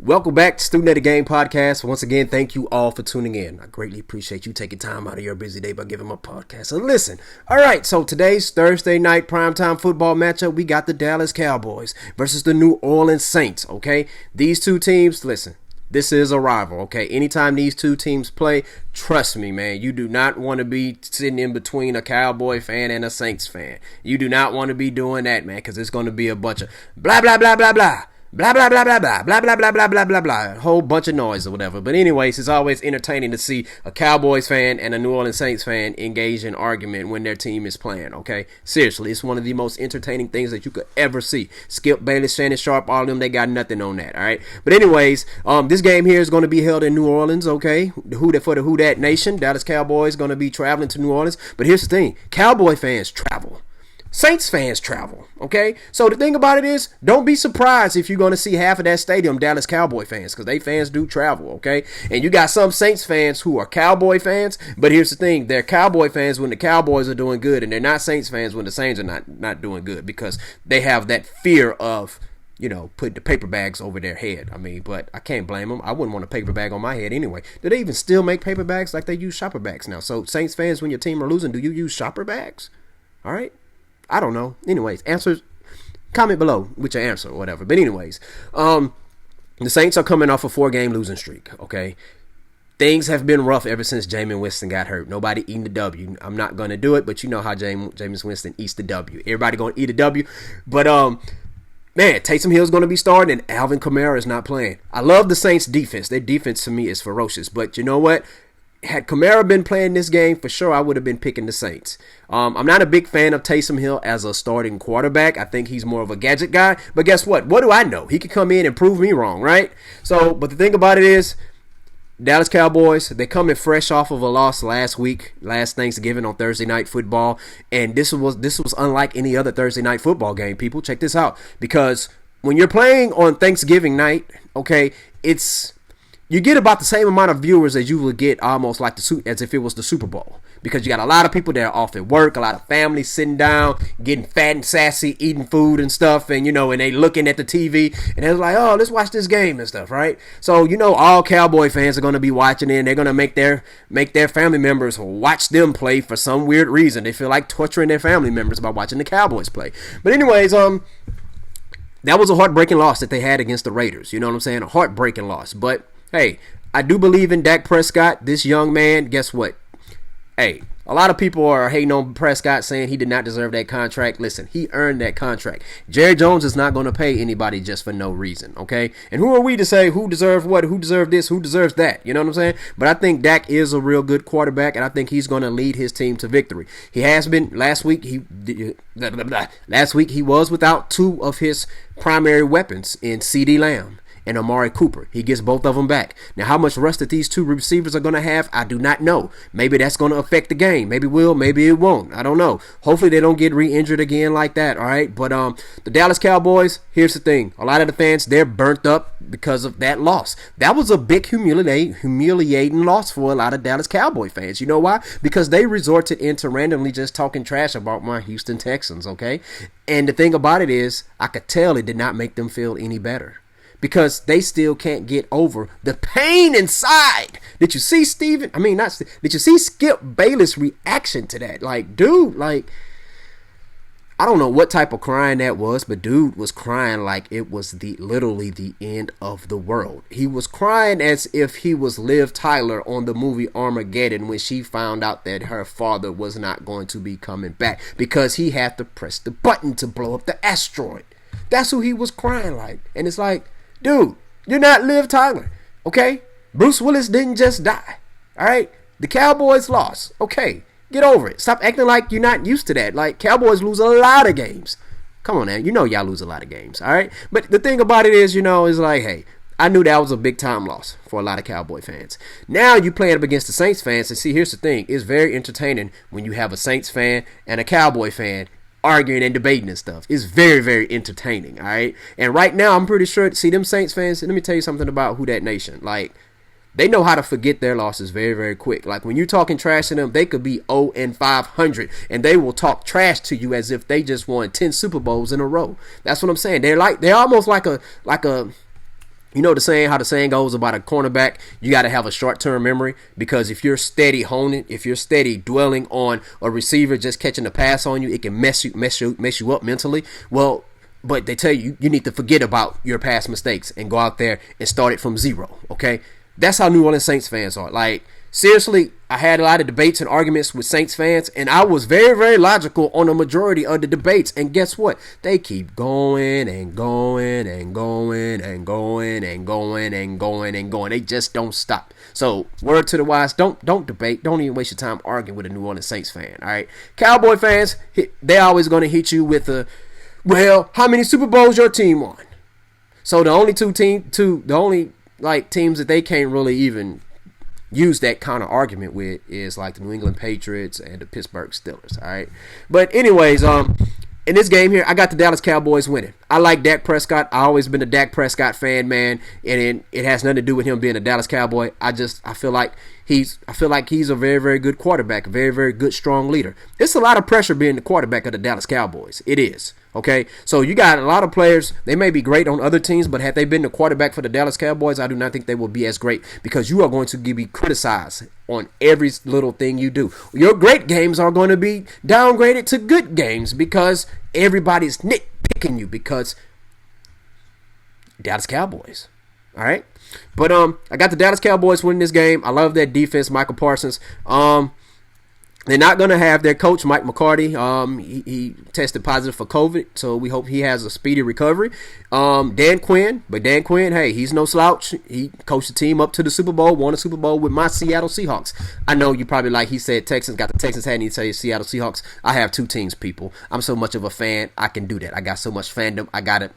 Welcome back to Student of the Game podcast. Once again, thank you all for tuning in. I greatly appreciate you taking time out of your busy day by giving my podcast a listen. All right, so today's Thursday night primetime football matchup, we got the Dallas Cowboys versus the New Orleans Saints, okay? These two teams, listen, this is a rival, okay? Anytime these two teams play, trust me, man, you do not want to be sitting in between a Cowboy fan and a Saints fan. You do not want to be doing that, man, because it's going to be a bunch of blah, blah, blah, blah, blah. Blah, blah, blah, blah, blah, blah, blah, blah, blah, blah, blah, blah. A whole bunch of noise or whatever. But anyways, it's always entertaining to see a Cowboys fan and a New Orleans Saints fan engage in argument when their team is playing, okay? Seriously, it's one of the most entertaining things that you could ever see. Skip Bayless, Shannon Sharp, all of them, they got nothing on that, all right? But anyways, this game here is going to be held in New Orleans, okay? For the Who Dat Nation, Dallas Cowboys going to be traveling to New Orleans. But here's the thing, Cowboy fans travel. Saints fans travel, okay? So the thing about it is, don't be surprised if you're going to see half of that stadium Dallas Cowboy fans, because they fans do travel, okay? And you got some Saints fans who are Cowboy fans, but here's the thing, they're Cowboy fans when the Cowboys are doing good, and they're not Saints fans when the Saints are not doing good, because they have that fear of, you know, put the paper bags over their head. I mean, but I can't blame them. I wouldn't want a paper bag on my head anyway. Do they even still make paper bags like they use shopper bags now? So Saints fans, when your team are losing, do you use shopper bags? All right? I don't know. Anyways, answers, comment below with your answer or whatever. But anyways, the Saints are coming off a 4-game losing streak, okay? Things have been rough ever since Jameis Winston got hurt. Nobody eating the W. I'm not going to do it, but you know how Jameis Winston eats the W. Everybody going to eat a W. But, man, Taysom Hill's going to be starting and Alvin Kamara is not playing. I love the Saints' defense. Their defense to me is ferocious. But you know what? Had Kamara been playing this game, for sure I would have been picking the Saints. I'm not a big fan of Taysom Hill as a starting quarterback. I think he's more of a gadget guy. But guess what? What do I know? He could come in and prove me wrong, right? So, but the thing about it is, Dallas Cowboys, they're coming fresh off of a loss last Thanksgiving on Thursday Night Football. And this was unlike any other Thursday Night Football game, people. Check this out. Because when you're playing on Thanksgiving night, okay, you get about the same amount of viewers as you would get almost like as if it was the Super Bowl. Because you got a lot of people that are off at work, a lot of families sitting down, getting fat and sassy, eating food and stuff, and and they looking at the TV, and they're like, oh, let's watch this game and stuff, right? So, all Cowboy fans are going to be watching it, and they're going to make their family members watch them play for some weird reason. They feel like torturing their family members by watching the Cowboys play. But anyways, that was a heartbreaking loss that they had against the Raiders. You know what I'm saying? A heartbreaking loss. But hey, I do believe in Dak Prescott. This young man, guess what? Hey, a lot of people are hating on Prescott, saying he did not deserve that contract. Listen, he earned that contract. Jerry Jones is not going to pay anybody just for no reason, okay? And who are we to say who deserves what, who deserves this, who deserves that? You know what I'm saying? But I think Dak is a real good quarterback, and I think he's going to lead his team to victory. He has been. Last week he was without two of his primary weapons in CeeDee Lamb and Amari Cooper. He gets both of them back. Now, how much rust that these two receivers are going to have, I do not know. Maybe that's going to affect the game. Maybe it will, maybe it won't. I don't know. Hopefully they don't get re-injured again like that, all right? But the Dallas Cowboys, here's the thing. A lot of the fans, they're burnt up because of that loss. That was a big humiliating loss for a lot of Dallas Cowboy fans. You know why? Because they resorted into randomly just talking trash about my Houston Texans, okay? And the thing about it is, I could tell it did not make them feel any better. Because they still can't get over the pain inside. Did you see did you see Skip Bayless' reaction to that? Like, dude, I don't know what type of crying that was, but dude was crying like it was literally the end of the world. He was crying as if he was Liv Tyler on the movie Armageddon when she found out that her father was not going to be coming back because he had to press the button to blow up the asteroid. That's who he was crying like. And it's like, dude, you're not Liv Tyler, okay? Bruce Willis didn't just die, all right? The Cowboys lost, okay? Get over it. Stop acting like you're not used to that. Like, Cowboys lose a lot of games. Come on, man. Y'all lose a lot of games, all right? But the thing about it is, is like, hey, I knew that was a big-time loss for a lot of Cowboy fans. Now you playing up against the Saints fans, and see, here's the thing. It's very entertaining when you have a Saints fan and a Cowboy fan arguing and debating and stuff. It's very, very entertaining, all right? And right now, I'm pretty sure, see, them Saints fans, let me tell you something about Who Dat Nation. Like, they know how to forget their losses very, very quick. Like, when you're talking trash to them, they could be 0-500, and they will talk trash to you as if they just won 10 Super Bowls in a row. That's what I'm saying. They're almost like a You know how the saying goes about a cornerback, you got to have a short-term memory, because if you're steady honing, if you're steady dwelling on a receiver just catching a pass on you, it can mess you up mentally. Well, but they tell you need to forget about your past mistakes and go out there and start it from zero, okay? That's how New Orleans Saints fans are. Like, seriously, I had a lot of debates and arguments with Saints fans, and I was very, very logical on a majority of the debates. And guess what? They keep going and going and going and going and going and going and going. They just don't stop. So, word to the wise, don't debate. Don't even waste your time arguing with a New Orleans Saints fan. All right, Cowboy fans, they're always going to hit you with well, how many Super Bowls your team won? So the only teams that they can't really even use that kind of argument with is like the New England Patriots and the Pittsburgh Steelers. All right, but anyways, in this game here, I got the Dallas Cowboys winning. I like Dak Prescott. I always been a Dak Prescott fan, man, and it has nothing to do with him being a Dallas Cowboy. I feel like he's a very, very good quarterback, a very, very good, strong leader. It's a lot of pressure being the quarterback of the Dallas Cowboys. It is. Okay, so you got a lot of players. They may be great on other teams, but had they been the quarterback for the Dallas Cowboys, I do not think they will be as great, because you are going to be criticized on every little thing you do. Your great games are going to be downgraded to good games because everybody's nitpicking you because Dallas Cowboys. All right, but I got the Dallas Cowboys winning this game. I love that defense, Michael Parsons. They're not going to have their coach, Mike McCarthy. He tested positive for COVID, so we hope he has a speedy recovery. Dan Quinn, hey, he's no slouch. He coached the team up to the Super Bowl, won a Super Bowl with my Seattle Seahawks. I know you probably like he said Texans, got the Texans hat, and he said Seattle Seahawks. I have two teams, people. I'm so much of a fan, I can do that. I got so much fandom, I gotta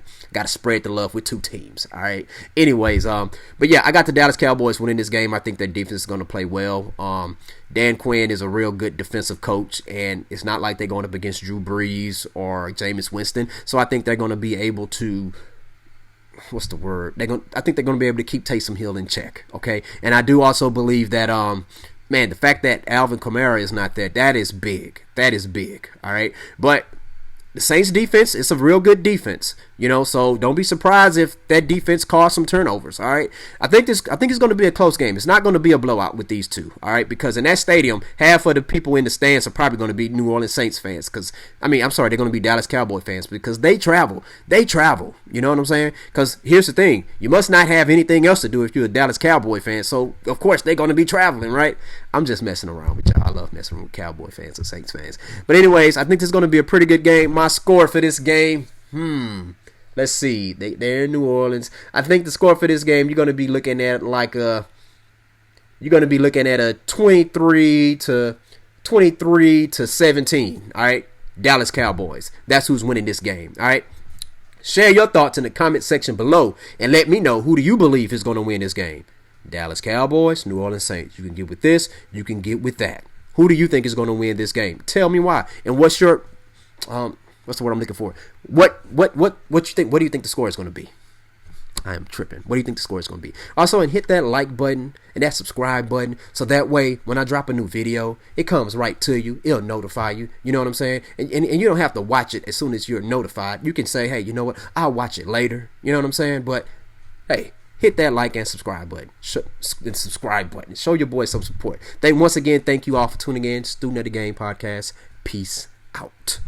spread the love with two teams. All right. Anyways, but yeah, I got the Dallas Cowboys winning this game. I think their defense is going to play well. Dan Quinn is a real good defensive coach, and it's not like they're going up against Drew Brees or Jameis Winston. So I think they're going to be able to, I think they're going to be able to keep Taysom Hill in check. Okay, and I do also believe that the fact that Alvin Kamara is not there, that is big. That is big. All right, but the Saints defense, it's a real good defense, so don't be surprised if that defense caused some turnovers. All right, I think it's going to be a close game. It's not going to be a blowout with these two. All right, because in that stadium, half of the people in the stands are probably going to be New Orleans Saints fans. They're going to be Dallas Cowboy fans because they travel. You know what I'm saying? Because here's the thing, you must not have anything else to do if you're a Dallas Cowboy fan. So of course they're going to be traveling, right? I'm just messing around with y'all. I love messing around with Cowboy fans and Saints fans. But anyways, I think this is going to be a pretty good game. My score for this game, let's see. They're in New Orleans. I think the score for this game, you're going to be looking at a 23 to 17. All right, Dallas Cowboys. That's who's winning this game. All right. Share your thoughts in the comment section below and let me know, who do you believe is going to win this game? Dallas Cowboys, New Orleans Saints. You can get with this, you can get with that. Who do you think is going to win this game? Tell me why. And what's your what's the word I'm looking for? What you think? What do you think the score is going to be? I am tripping. What do you think the score is going to be? Also, and hit that like button and that subscribe button, so that way when I drop a new video, it comes right to you. It'll notify you. You know what I'm saying? And you don't have to watch it as soon as you're notified. You can say, hey, you know what? I'll watch it later. You know what I'm saying? But hey, hit that like and subscribe button. Show your boy some support. Once again, thank you all for tuning in. Student of the Game podcast. Peace out.